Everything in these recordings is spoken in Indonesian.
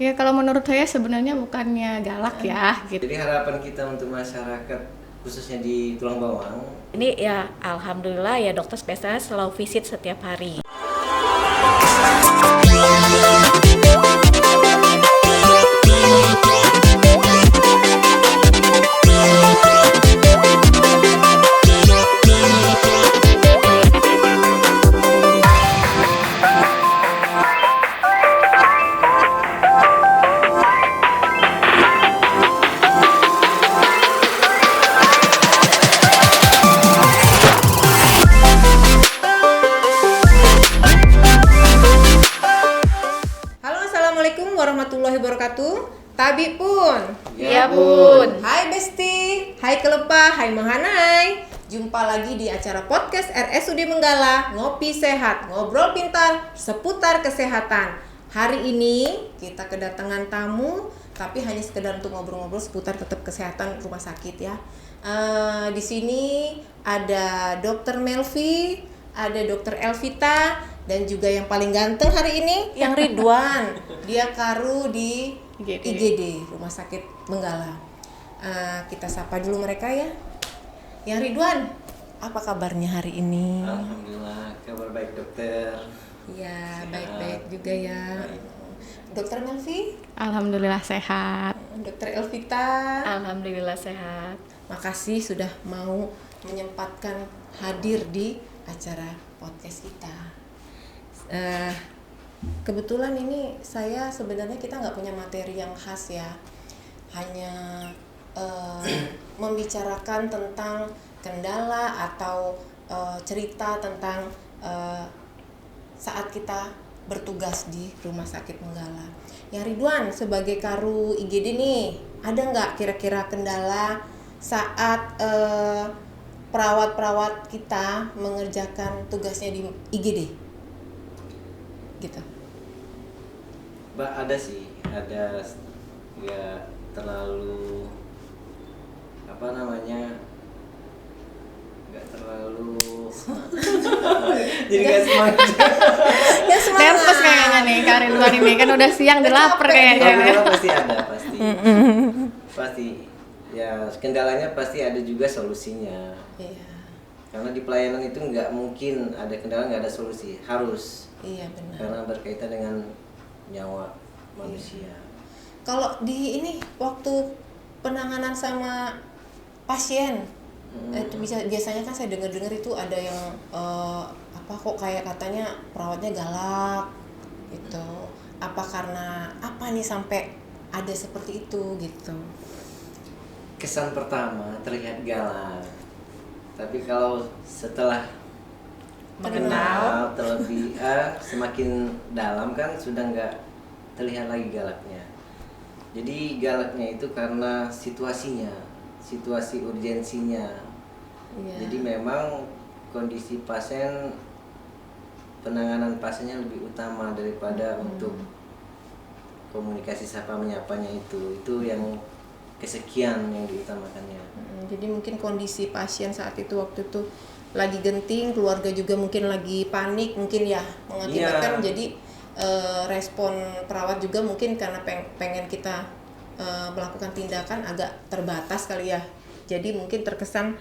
Ya kalau menurut saya sebenarnya bukannya galak ya gitu. Jadi harapan kita untuk masyarakat khususnya di Tulang Bawang. Ini ya alhamdulillah ya dokter spesialis selalu visit setiap hari. Assalamualaikum warahmatullahi wabarakatuh. Tabi pun. Iya bun. Hai Besti, hai Kelepah, hai Mahanai. Jumpa lagi di acara podcast RSUD Menggala, Ngopi Sehat, Ngobrol Pintar seputar kesehatan. Hari ini kita kedatangan tamu, tapi hanya sekedar untuk ngobrol-ngobrol seputar tetap kesehatan rumah sakit ya. Di sini ada Dr. Melvi, ada Dr. Elvita, dan juga yang paling ganteng hari ini yang Ridwan. Dia karu di IGD Rumah Sakit Menggala. Kita sapa dulu mereka ya. Yang Ridwan, apa kabarnya hari ini? Alhamdulillah, kabar baik dokter. Ya, baik-baik juga ya. Dokter Melvi? Alhamdulillah sehat. Dokter Elvita? Alhamdulillah sehat. Makasih sudah mau menyempatkan hadir di acara podcast kita. Kebetulan ini saya sebenarnya kita nggak punya materi yang khas ya, hanya membicarakan tentang kendala atau cerita tentang saat kita bertugas di Rumah Sakit Menggala. Yang Ridwan sebagai karu IGD nih, ada nggak kira-kira kendala saat perawat-perawat kita mengerjakan tugasnya di IGD? Gitu. Mbak, ada sih, ada ya terlalu nggak terlalu jadi nggak semangat. Ya semangat. Nervous kayaknya nih Kak Ridwan ini kan udah siang udah lapar kayaknya. Kendala pasti ada, pasti ya, kendalanya pasti ada juga solusinya. Iya. Karena di pelayanan itu nggak mungkin ada kendala nggak ada solusi, harus. Iya benar. Karena berkaitan dengan nyawa manusia. Kalau di ini waktu penanganan sama pasien, itu biasanya kan saya dengar-dengar itu ada yang kok kayak katanya perawatnya galak gitu. Apa karena apa nih sampai ada seperti itu gitu? Kesan pertama terlihat galak, tapi kalau setelah mengenal terlebih semakin dalam kan sudah nggak terlihat lagi galaknya. Jadi galaknya itu karena situasi urgensinya. Iya. Jadi memang kondisi pasien, penanganan pasiennya lebih utama daripada untuk komunikasi sapa menyapanya itu yang kesekian yang diutamakannya. Jadi mungkin kondisi pasien saat itu waktu itu lagi genting, keluarga juga mungkin lagi panik mungkin ya, mengakibatkan jadi respon perawat juga mungkin karena pengen kita melakukan tindakan agak terbatas kali ya, jadi mungkin terkesan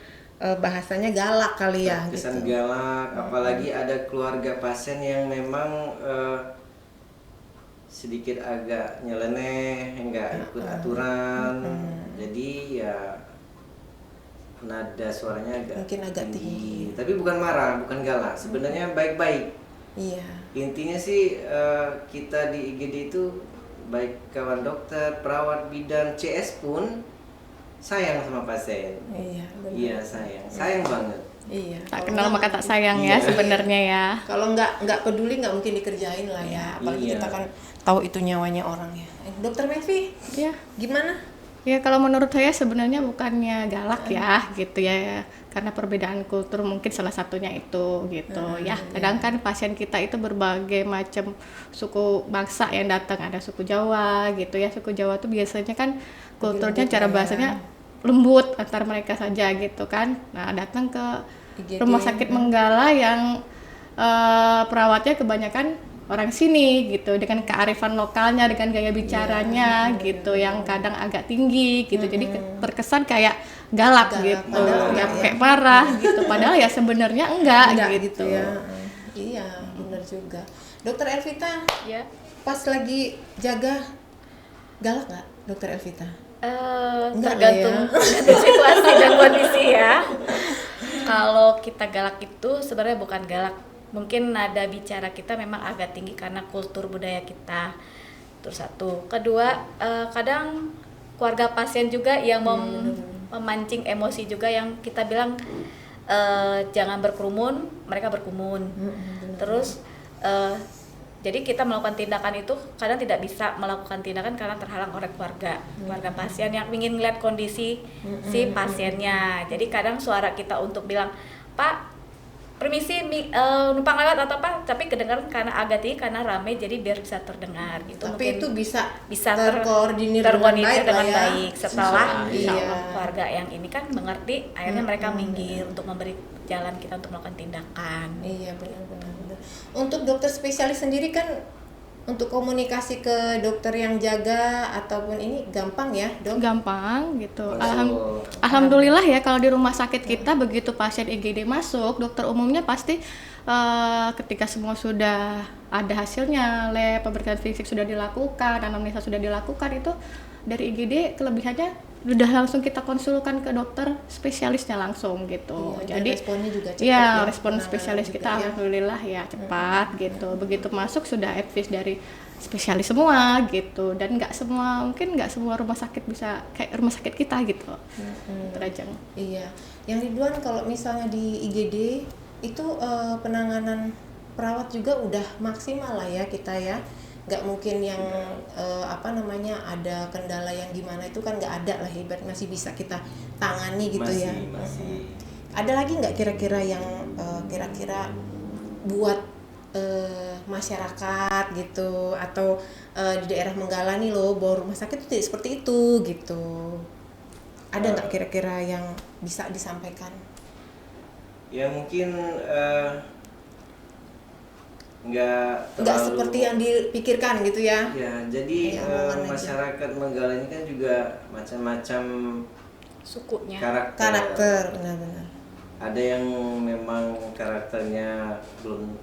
bahasanya galak kali ya. Terkesan gitu. galak, apalagi ada keluarga pasien yang memang sedikit agak nyeleneh, nggak ikut aturan, jadi ya nada suaranya mungkin agak tinggi. Tapi bukan marah, bukan galak, sebenarnya baik-baik. Iya. Intinya sih kita di IGD itu baik kawan dokter, perawat, bidan, CS pun sayang sama pasien. Iya, benar. Iya, sayang banget. Iya. Tak kenal maka tak sayang ya sebenarnya ya. Kalau nggak peduli nggak mungkin dikerjain lah ya. Apalagi kita kan tahu itu nyawanya orang ya. Dokter Melvi, Ya. gimana? Ya kalau menurut saya sebenarnya bukannya galak ya gitu ya, karena perbedaan kultur mungkin salah satunya itu gitu ya. Kadang kan pasien kita itu berbagai macam suku bangsa yang datang, ada suku Jawa gitu ya. Suku Jawa tuh biasanya kan kulturnya cara bahasanya lembut antar mereka saja gitu kan. Nah, datang ke IGD, Rumah Sakit Menggala yang perawatnya kebanyakan orang sini gitu, dengan kearifan lokalnya, dengan gaya bicaranya gitu yang kadang agak tinggi gitu. Jadi terkesan kayak galak gitu, padahal ya enggak kayak marah gitu. Padahal ya sebenarnya enggak gitu. ya. Iya, benar juga. Dokter Elvita, Ya. pas lagi jaga galak nggak, Dokter Elvita? Enggak lah Tergantung ya. tergantung situasi dan kondisi ya. Kalau kita galak itu sebenarnya bukan galak, mungkin nada bicara kita memang agak tinggi karena kultur budaya kita. Terus satu, kedua kadang keluarga pasien juga yang memancing emosi juga, yang kita bilang jangan berkerumun, mereka berkerumun. Terus jadi kita melakukan tindakan itu kadang tidak bisa melakukan tindakan karena terhalang oleh keluarga pasien yang ingin melihat kondisi si pasiennya. Jadi kadang suara kita untuk bilang, Pak, permisi, numpang lewat atau apa, tapi kedengaran karena agak tinggi, karena rame, jadi biar bisa terdengar gitu. Tapi Mungkin itu bisa terkoordinir dengan baik dengan lah ya. baik. Setelah Iya. keluarga yang ini kan mengerti, akhirnya mereka minggir untuk memberi jalan kita untuk melakukan tindakan. Iya, benar. Untuk dokter spesialis sendiri kan, untuk komunikasi ke dokter yang jaga ataupun ini gampang ya, Dok? Gampang gitu. Masuk. Alhamdulillah ya, kalau di rumah sakit kita begitu pasien IGD masuk, dokter umumnya pasti ketika semua sudah ada hasilnya, lab, pemeriksaan fisik sudah dilakukan, anamnesa sudah dilakukan, itu dari IGD kelebihannya udah langsung kita konsulkan ke dokter spesialisnya langsung gitu. Iya, dan Jadi responnya juga cepat ya, ya, respon penanganan spesialis juga kita ya. alhamdulillah ya cepat gitu. Begitu masuk sudah advice dari spesialis semua gitu, dan nggak semua rumah sakit bisa kayak rumah sakit kita gitu. Terajang. Iya, yang Ridwan, kalau misalnya di IGD itu penanganan perawat juga udah maksimal lah ya kita ya. Nggak mungkin yang ada kendala yang gimana itu kan nggak ada lah, hebat, masih bisa kita tangani gitu ya. Masih. Ada lagi nggak kira-kira yang kira-kira buat masyarakat gitu, atau di daerah Menggala nih loh, bahwa rumah sakit itu tidak seperti itu gitu? Ada nggak kira-kira yang bisa disampaikan? Ya mungkin nggak Nggak terlalu, seperti yang dipikirkan gitu ya? ya jadi Ya, omongan aja. masyarakat Menggala ini kan juga macam-macam Sukunya. Karakter, benar-benar. Ada yang memang karakternya belum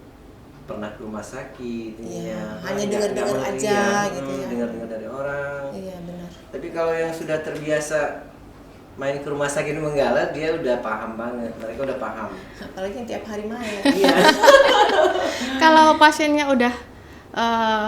pernah ke rumah sakit, Iya, hanya nggak dengar-dengar ngerti, aja gitu ya. dengar-dengar dari orang. Iya, benar. Tapi kalau yang sudah terbiasa main ke rumah sakit Menggala, dia udah paham banget, mereka udah paham. Apalagi yang tiap hari main. Iya. Kalau pasiennya udah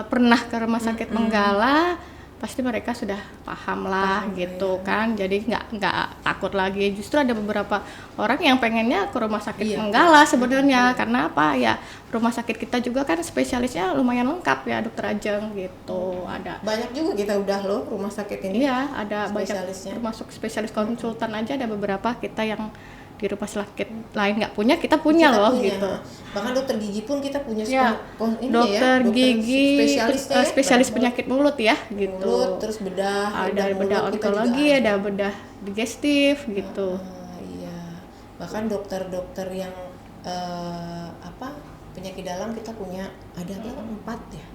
pernah ke rumah sakit Menggala, pasti mereka sudah paham lah gitu kan. Jadi nggak takut lagi. Justru ada beberapa orang yang pengennya ke rumah sakit Menggala sebenarnya. Karena apa ya, rumah sakit kita juga kan spesialisnya lumayan lengkap ya, Dokter Ajeng gitu. Ada Banyak juga kita udah loh rumah sakit ini. iya, ada banyak, Spesialisnya. termasuk spesialis konsultan aja ada beberapa kita yang di rumah sakit lain nggak punya, kita punya Kita loh punya, gitu. bahkan dokter gigi pun kita punya Ya, ini dokter ya, gigi, spesialisnya ya, spesialis banyak penyakit mulut ya gitu. mulut, terus bedah, Ada bedah mulut kita juga onkologi, ada bedah digestif gitu. iya, bahkan dokter-dokter yang penyakit dalam kita punya ada berapa? 4 ya?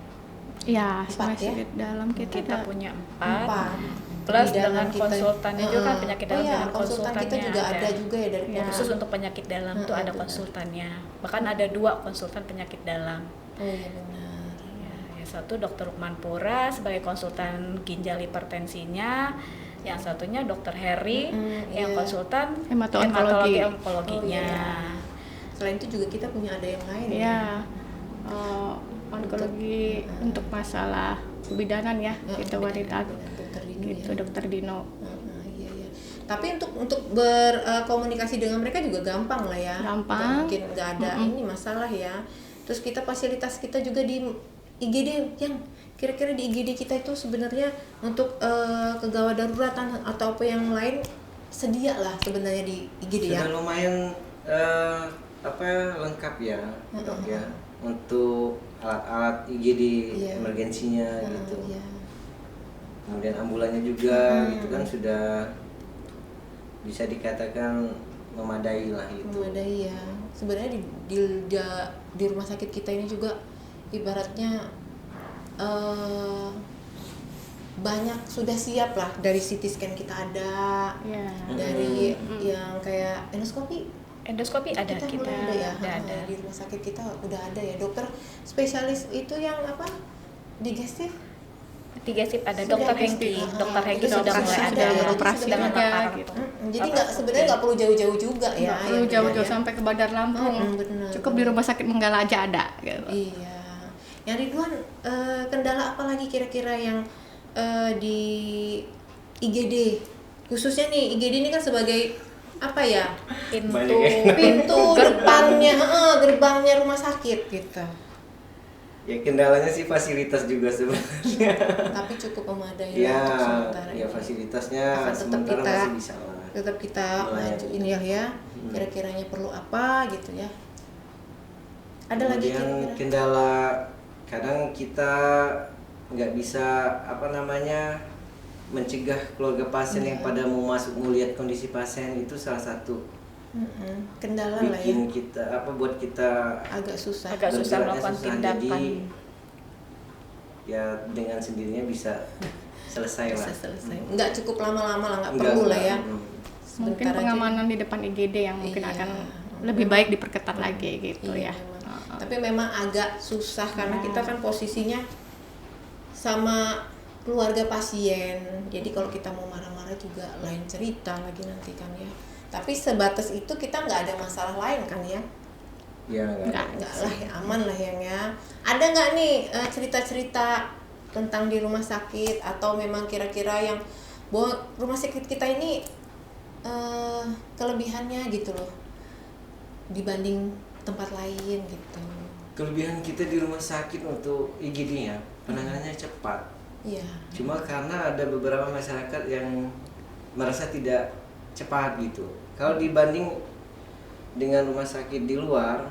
Ya, Empat ya? penyakit dalam kita Kita ada. punya 4. 4. Plus Di dalam dengan konsultannya juga kan, penyakit dalam dengan konsultan kita konsultannya juga ada juga ya dari Ya. Khusus untuk penyakit dalam tuh ada konsultannya. Bahkan ada 2 konsultan penyakit dalam. Oh iya benar. Yang satu Dr. Lukman Pura sebagai konsultan ginjal hipertensinya, yang satunya Dr. Harry yang iya. konsultan Hemato-onkologi. onkologinya. Oh, iya. Selain itu juga kita punya ada yang lain Ya, onkologi untuk masalah kebidanan ya, gitu wanita. Dokter Dino Gitu, ya. Dokter Dino. Iya. Tapi untuk berkomunikasi dengan mereka juga gampang lah ya. Gampang. Nggak mungkin nggak ada ini masalah ya. Terus kita fasilitas kita juga di IGD, yang kira-kira di IGD kita itu sebenarnya untuk kegawat daruratan atau apa yang lain sedia lah sebenarnya di IGD ya. Sudah lumayan lengkap ya, Dok ya, untuk alat-alat IGD Iya. emergensinya gitu. Iya. Kemudian ambulannya juga gitu kan sudah bisa dikatakan memadai lah itu. Memadai ya. Sebenarnya di rumah sakit kita ini juga ibaratnya banyak sudah siap lah, dari CT scan kita ada, Ya. dari yang kayak endoskopi Ada kita kita, mulai ada ya, ada. di rumah sakit kita udah ada ya, dokter spesialis itu yang apa, digestif. 3 sip ada Sudah dokter ada. Hengki. Dokter Hengki Itu sudah mulai ada sudah ya. beroperasi Sudah juga, melakukan gitu. Jadi nggak, sebenarnya nggak perlu jauh-jauh juga ya. Nggak perlu yang jauh-jauh benar ya. sampai ke Bandar Lampung. Benar, Cukup benar. di Rumah Sakit Menggala aja ada gitu. Iya. Yang Ridwan, kendala apa lagi kira-kira yang di IGD? Khususnya nih, IGD ini kan sebagai apa ya? Banyak ya. Pintu depannya, gerbangnya rumah sakit gitu. Ya kendalanya sih fasilitas juga sebenarnya. Tapi cukup memadai Ya, untuk sementara ya ini. fasilitasnya Akan tetap sementara kita- masih bisa lah. Tetap kita Melayani. majuin ya. Kira-kiranya perlu apa gitu ya? Ada lagi Kemudian kira-kira? kendala kadang kita nggak bisa mencegah keluarga pasien yang pada mau masuk mau lihat kondisi pasien, itu salah satu Kendala lah ya. bikin kita buat kita Agak susah. Agak susah bergeraknya melakukan susah. tindakan. Jadi ya dengan sendirinya bisa selesai Bisa lah. selesai. Nggak cukup lama-lama lah, nggak Enggak, perlu lah ya. enggak. Mungkin Sebentar aja. pengamanan di depan IGD yang mungkin Iya. akan lebih baik diperketat lagi gitu Iya, ya. memang. Tapi memang agak susah karena kita kan posisinya sama keluarga pasien. Jadi kalau kita mau marah-marah juga lain cerita lagi nanti kan ya. Tapi sebatas itu kita nggak ada masalah lain kan ya. Ya enggak. Nggak lah ya, aman lah ya. Ada nggak nih cerita-cerita tentang di rumah sakit, atau memang kira-kira yang bahwa rumah sakit kita ini kelebihannya gitu loh dibanding tempat lain gitu. Kelebihan kita di rumah sakit untuk IGD ya, penanganannya cepat. Iya. Cuma karena ada beberapa masyarakat yang merasa tidak cepat gitu. Kalau dibanding dengan rumah sakit di luar,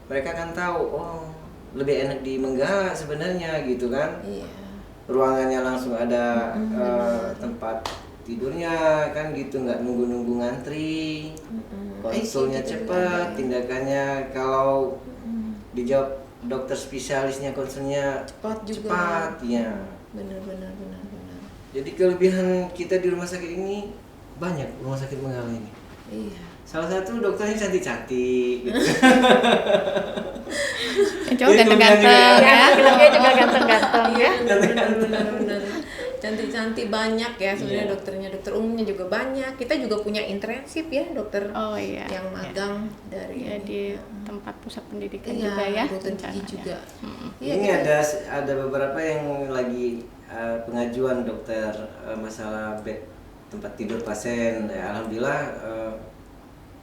mereka kan tahu, oh lebih enak di Menggala sebenarnya gitu kan. Iya. Ruangannya langsung ada tempat tidurnya kan gitu, nggak nunggu-nunggu ngantri. Konsulnya ICU gitu cepat, juga ada ya. tindakannya kalau dijawab dokter spesialisnya konsulnya Cepat juga. cepat ya. Benar. Jadi kelebihan kita di rumah sakit ini banyak, rumah sakit Menggala ini. Iya. Salah satu dokternya cantik-cantik gitu. Yang cowok Jadi ganteng-ganteng kelebihannya ya. Filmnya juga ganteng-ganteng ya. Benar. Cantik-cantik banyak ya sebenarnya Iya. dokternya. Dokter umumnya juga banyak. Kita juga punya internship ya, dokter Oh iya. yang magang dari Ya, ini. di tempat pusat pendidikan Iya, juga ya. dokter gigi rencananya. juga. Iya, Ini kita- ada beberapa yang lagi pengajuan dokter masalah bed tempat tidur pasien. Alhamdulillah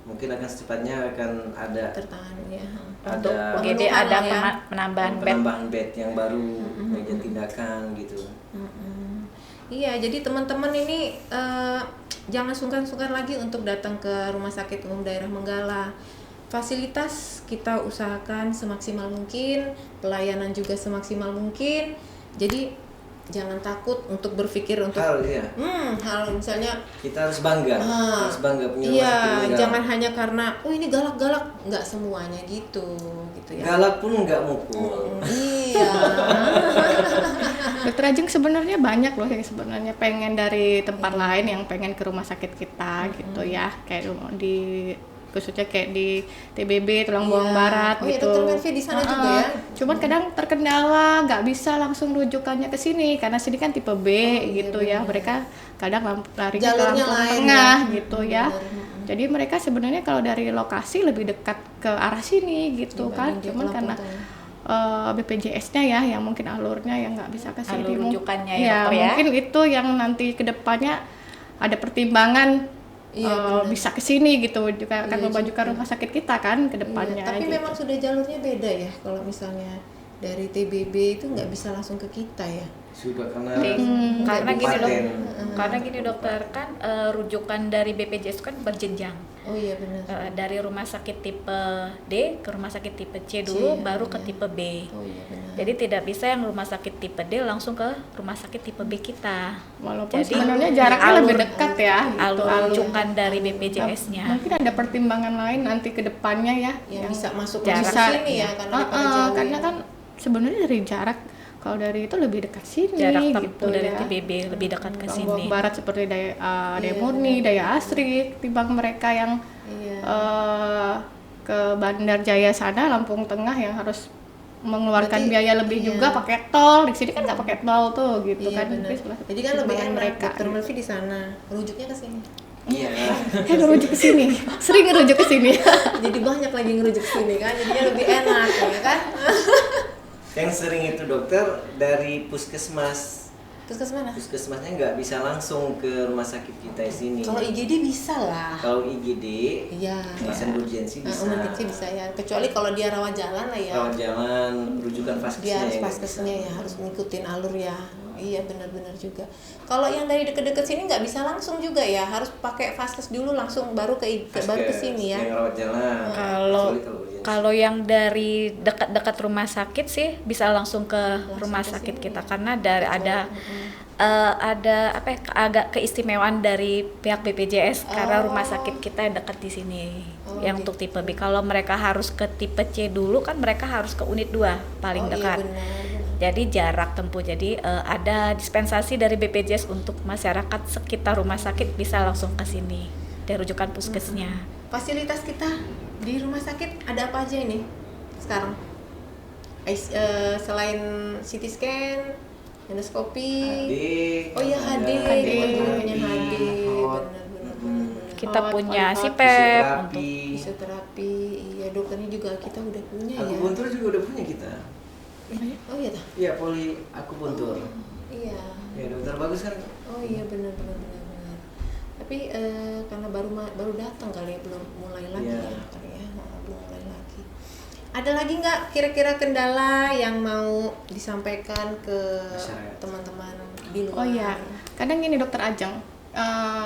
mungkin akan secepatnya akan ada tertangani ya. Untuk Ada UGD pemenuhan ada lah ya. penambahan bed. penambahan bed yang baru, meja tindakan gitu. Iya, jadi teman-teman ini jangan sungkan-sungkan lagi untuk datang ke Rumah Sakit Umum Daerah Menggala. Fasilitas kita usahakan semaksimal mungkin, pelayanan juga semaksimal mungkin. Jadi jangan takut untuk berpikir untuk Hal ya, hal misalnya kita harus bangga, harus bangga punya rumah iya, sakit Menggala. jangan hanya karena oh ini galak-galak, nggak semuanya gitu ya. Galak pun nggak mukul. Iya. Dokter Ajeng sebenarnya banyak loh yang sebenarnya pengen dari tempat lain yang pengen ke rumah sakit kita gitu ya, kayak di khususnya kayak di TBB Tulang Bawang Iya. Barat Oh iya, gitu. Dokter Melvi di sana juga ya? Cuman kadang terkendala nggak bisa langsung rujukannya ke sini karena sini kan tipe B gitu ya. Mereka kadang lari ke Jalurnya Lampung lain Tengah ya. gitu ya. Jadi mereka sebenarnya kalau dari lokasi lebih dekat ke arah sini gitu kan. Dibanding dia ke Cuman Lampung karena Tengah. BPJS-nya ya yang mungkin alurnya yang nggak bisa ke sini. Alur rujukannya ya, dokter ya. Mungkin itu yang nanti kedepannya ada pertimbangan Iya, benar. bisa ke sini gitu juga akan Iya memajukan rumah sakit kita kan ke depannya. Iya, tapi gitu. memang sudah jalurnya beda ya. Kalau misalnya dari TBB itu nggak bisa langsung ke kita ya. Sudah karena Karena gini dok, kabupaten. karena gini dokter kan rujukan dari BPJS kan berjenjang. Oh iya benar. Dari rumah sakit tipe D ke rumah sakit tipe C dulu, baru ke tipe B. Oh iya benar. Jadi tidak bisa yang rumah sakit tipe D langsung ke rumah sakit tipe B kita. Walaupun Jadi, sebenarnya jaraknya alur- lebih dekat ya. gitu, Alur rujukan dari BPJS-nya. Mungkin ada pertimbangan lain nanti ke depannya ya Yang bisa masuk ke jarak sini ya karena daripada jauh karena ya. kan sebenarnya dari jarak. Kalau dari itu lebih dekat sini Jarak tempuh gitu dari ya. TBB lebih dekat ke Lombok sini. Barat seperti Daya Murni, Daya Asri, timbang mereka yang Iya. ke Bandar Jaya sana, Lampung Tengah yang harus mengeluarkan Berarti, biaya lebih iya. juga pakai tol. Di sini kan nggak pakai tol tuh gitu Iya kan. benar. Jadi kan lebih enak mereka. Dokter Melvi di sana, rujuknya ke sini. Iya. Ngerujuk ke sini, sering ngerujuk ke sini. Jadi banyak lagi ngerujuk ke sini kan, jadinya lebih enak ya kan. Yang sering itu dokter dari puskesmas. Terus ke mana? Puskesmasnya nggak bisa langsung ke rumah sakit kita di sini. Kalau IGD bisa lah. Kalau IGD, Iya. pasien urgensi bisa. Emergency bisa ya. Kecuali kalau dia rawat jalan lah ya. Rawat jalan, rujukan Dia vaskesnya harus yang nggak paskesnya bisa. ya, harus ngikutin alur ya. Iya benar-benar juga. Kalau yang dari deket-deket sini nggak bisa langsung juga ya, harus pakai vaskes dulu langsung baru ke baru ke sini ya. Yang rawat jalan. Kalau urgensi. kalau yang dari dekat-dekat rumah sakit sih bisa langsung ke rumah ke sakit sini. kita karena dari ada apa ya, agak keistimewaan dari pihak BPJS karena rumah sakit kita yang dekat di sini. Oh, Yang untuk tipe B. Kalau mereka harus ke tipe C dulu kan mereka harus ke unit 2 paling Oh, dekat. Iya benar. Jadi jarak tempuh. Jadi ada dispensasi dari BPJS untuk masyarakat sekitar rumah sakit bisa langsung ke sini dari rujukan puskesnya. Fasilitas kita di rumah sakit ada apa aja ini sekarang? Selain CT scan, endoskopi. HD. Oh iya HD, HD. kita juga punya HD. Hot. Benar-benar. Kita Oh, punya oh, CPEP untuk Fisioterapi. Fisioterapi, iya dokternya juga kita udah punya ya. Akupuntur juga udah punya kita. Oh iya dah. Iya, poli akupuntur. Iya. Ya, dokter bagus kan. Oh iya benar-benar. Tapi karena baru datang kali ya, belum mulai lagi Iya. ya kali ya, belum mulai lagi. Ada lagi nggak kira-kira kendala yang mau disampaikan ke Masyarakat. teman-teman di luar? Oh iya, kadang gini Dokter Ajeng,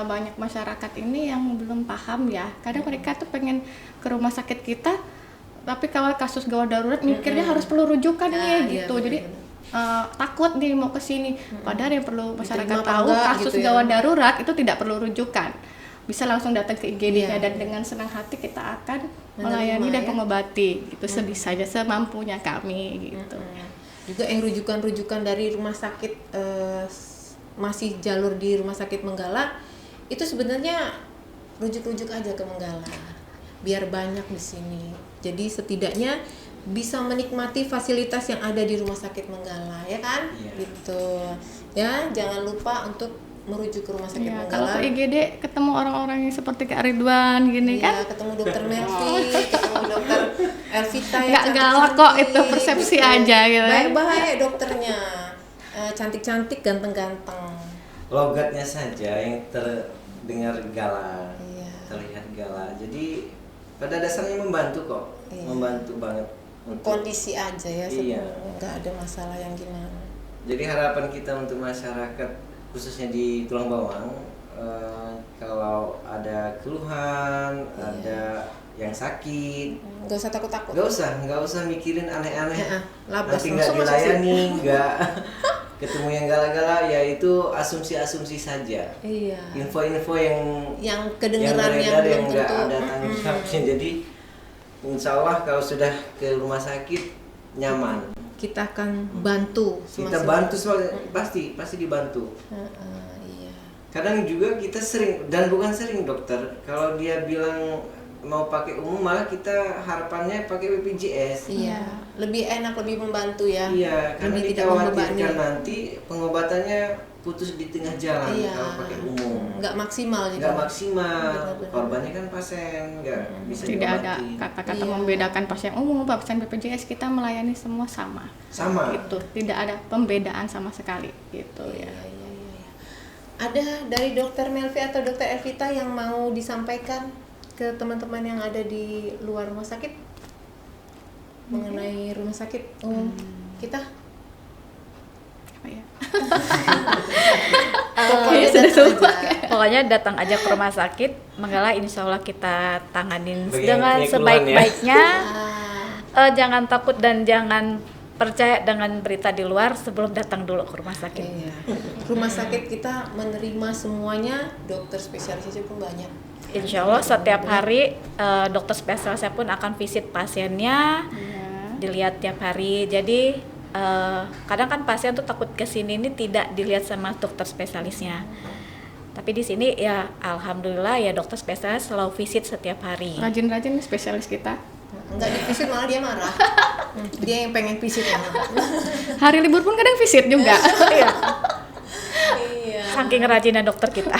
banyak masyarakat ini yang belum paham ya. Kadang mereka tuh pengen ke rumah sakit kita, tapi kalau kasus gawat darurat mikirnya harus perlu rujukan Nah, nih iya, gitu. Jadi takut nih mau ke sini. Padahal yang perlu masyarakat Diterima apa tahu enggak kasus gitu ya. gawat darurat itu tidak perlu rujukan. Bisa langsung datang ke IGD-nya Iya. dan dengan senang hati kita akan Menerima melayani dan ya. mengobati. Itu sebisanya semampunya kami gitu. Juga yang rujukan-rujukan dari rumah sakit masih jalur di Rumah Sakit Menggala itu sebenarnya rujuk-rujuk aja ke Menggala biar banyak di sini. Jadi setidaknya bisa menikmati fasilitas yang ada di Rumah Sakit Menggala ya kan? Iya. Gitu. Ya, jangan lupa untuk merujuk ke Rumah Sakit Ya, kalau Menggala. ke IGD ketemu orang-orang yang seperti Kak Ridwan gini kan. Iya, ketemu dokter Melvi, ketemu dokter Elvita yang Nggak galak kok, itu persepsi aja gitu. Baik-baik dokternya, cantik-cantik, ganteng-ganteng. Logatnya saja yang terdengar galak, Iya. terlihat galak. Jadi pada dasarnya membantu kok, Iya. membantu banget untuk. Kondisi aja ya Iya. sebenarnya, nggak ada masalah yang gimana. Jadi harapan kita untuk masyarakat khususnya di Tulang Bawang, kalau ada keluhan, Iya. ada yang sakit, Nggak usah takut-takut. nggak usah mikirin aneh-aneh. Ya, labas, Nanti nggak langsung masuk dilayani, nggak ketemu yang galak-galak, ya itu asumsi-asumsi saja. Iya. Info-info Yang kedengeran yang beredar belum nggak tentu. ada tanggung jawabnya. Jadi insya Allah kalau sudah ke rumah sakit nyaman, Kita akan bantu. kita semaksimal- bantu pasti dibantu. Iya. Kadang juga kita sering, dan bukan sering dokter, kalau dia bilang mau pakai umum malah kita harapannya pakai BPJS. Iya. Lebih enak, lebih membantu ya. Iya, karena Lebih tidak membebani. dikhawatirkan nanti pengobatannya putus di tengah jalan Iya. kalau pakai umum. Nggak maksimal jadi. Nggak maksimal, Benar-benar. korbannya kan pasien, nggak bisa Tidak ada diobati. kata-kata Iya. membedakan pasien umum, pasien BPJS, kita melayani semua sama. Sama. Gitu, tidak ada pembedaan sama sekali gitu ya. Iya. Ada dari dokter Melvi atau dokter Elvita yang mau disampaikan ke teman-teman yang ada di luar rumah sakit mengenai rumah sakit umum kita? Apa ya? Pokoknya sudah datang lupa. aja. Pokoknya datang aja ke rumah sakit Menggala, insya Allah kita tanganin Bagi yang dengan punya keluhan sebaik-baiknya. Ah, Jangan takut dan jangan percaya dengan berita di luar sebelum datang dulu ke rumah sakit. iya. Rumah sakit kita menerima semuanya, dokter spesialisnya pun banyak. Insya Allah setiap hari dokter spesialisnya pun akan visit pasiennya Iya. dilihat tiap hari. Jadi kadang kan pasien tuh takut kesini ini tidak dilihat sama dokter spesialisnya. Tapi di sini ya alhamdulillah ya dokter spesialis selalu visit setiap hari. Rajin-rajin nih spesialis kita. Nggak di visit malah dia marah. Dia yang pengen visit ya. Hari libur pun kadang visit juga. Iya. Iya. Saking rajinnya dokter kita.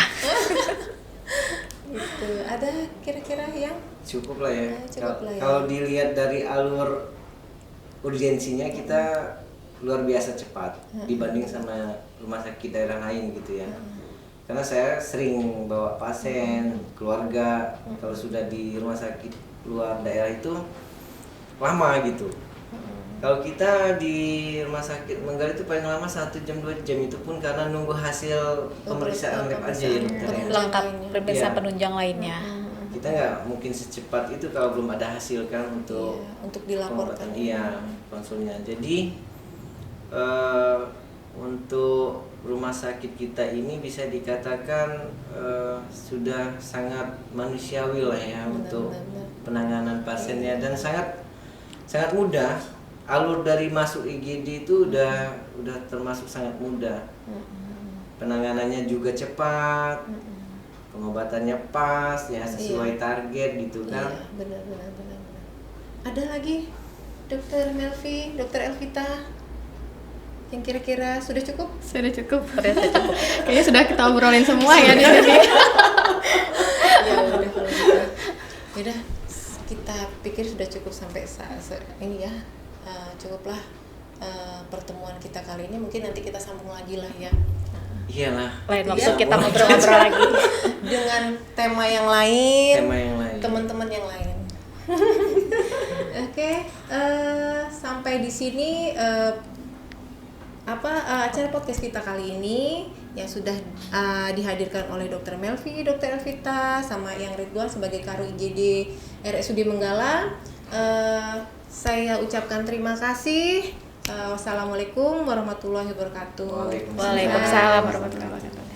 Gitu. Ada kira-kira yang Cukup lah ya. Cukup lah ya. Kalau dilihat dari alur urgensinya kita luar biasa cepat dibanding sama rumah sakit daerah lain gitu ya. Karena saya sering bawa pasien, keluarga, kalau sudah di rumah sakit luar daerah itu lama gitu. Kalau kita di rumah sakit Menggala itu paling lama 1 jam 2 jam, itu pun karena nunggu hasil pemeriksaan lab aja ya dokter ya. Lengkap pemeriksaan Iya. penunjang lainnya. Kita nggak mungkin secepat itu kalau belum ada hasil kan untuk Iya, untuk dilaporkan. pengobatan. Iya, konsulnya. Jadi untuk rumah sakit kita ini bisa dikatakan sudah sangat manusiawi lah ya untuk penanganan pasiennya, dan sangat mudah. Alur dari masuk IGD itu udah termasuk sangat mudah. Penanganannya juga cepat, pengobatannya pas ya, sesuai target gitu kan. Iya, benar. Ada lagi Dokter Melvi, Dokter Elvita yang kira-kira sudah cukup? Sudah cukup. Ternyata cukup. Kayaknya sudah kita obrolin semua ya di sini. Ya udah kalau gitu. Yaudah, kita pikir sudah cukup sampai ini ya. Cukuplah pertemuan kita kali ini. Mungkin nanti kita sambung lagi lah ya. Iyalah. Lain Iya. waktu kita ngobrol-ngobrol lagi. Dengan tema yang lain. Tema yang lain. Teman-teman yang lain. Oke, sampai di sini acara podcast kita kali ini yang sudah dihadirkan oleh Dr. Melvi, Dr. Elvita, sama yang Ridwan sebagai Karo IGD RSUD Menggala. Saya ucapkan terima kasih. Wassalamualaikum warahmatullahi wabarakatuh. Waalaikumsalam. Waalaikumsalam Warahmatullahi wabarakatuh.